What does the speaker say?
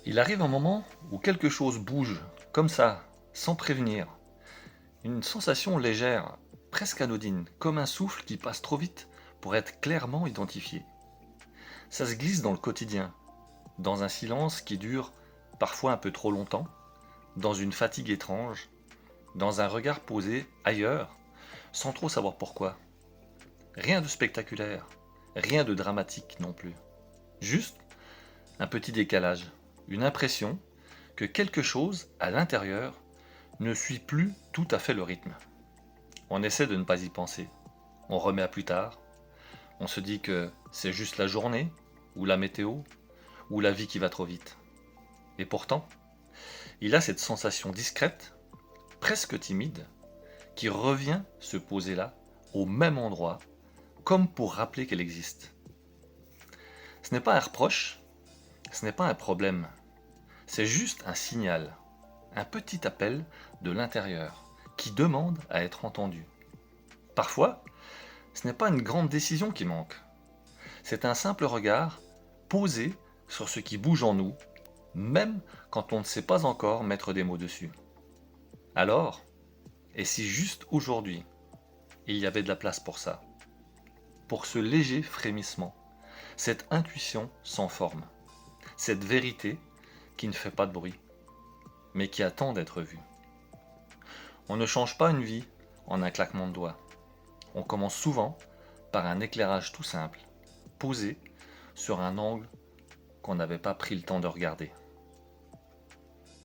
Il arrive un moment où quelque chose bouge, comme ça, sans prévenir. Une sensation légère, presque anodine, comme un souffle qui passe trop vite pour être clairement identifié. Ça se glisse dans le quotidien, dans un silence qui dure parfois un peu trop longtemps, dans une fatigue étrange, dans un regard posé ailleurs, sans trop savoir pourquoi. Rien de spectaculaire, rien de dramatique non plus. Juste un petit décalage, une impression que quelque chose à l'intérieur ne suit plus tout à fait le rythme. On essaie de ne pas y penser, on remet à plus tard, on se dit que c'est juste la journée, ou la météo, ou la vie qui va trop vite. Et pourtant, il a cette sensation discrète, presque timide, qui revient se poser là, au même endroit, comme pour rappeler qu'elle existe. Ce n'est pas un reproche, ce n'est pas un problème, c'est juste un signal, un petit appel de l'intérieur, qui demande à être entendu. Parfois, ce n'est pas une grande décision qui manque, c'est un simple regard posé sur ce qui bouge en nous, même quand on ne sait pas encore mettre des mots dessus. Alors, et si juste aujourd'hui, il y avait de la place pour ça, pour ce léger frémissement, cette intuition sans forme, cette vérité qui ne fait pas de bruit, mais qui attend d'être vue. On ne change pas une vie en un claquement de doigts. On commence souvent par un éclairage tout simple, posé sur un angle qu'on n'avait pas pris le temps de regarder.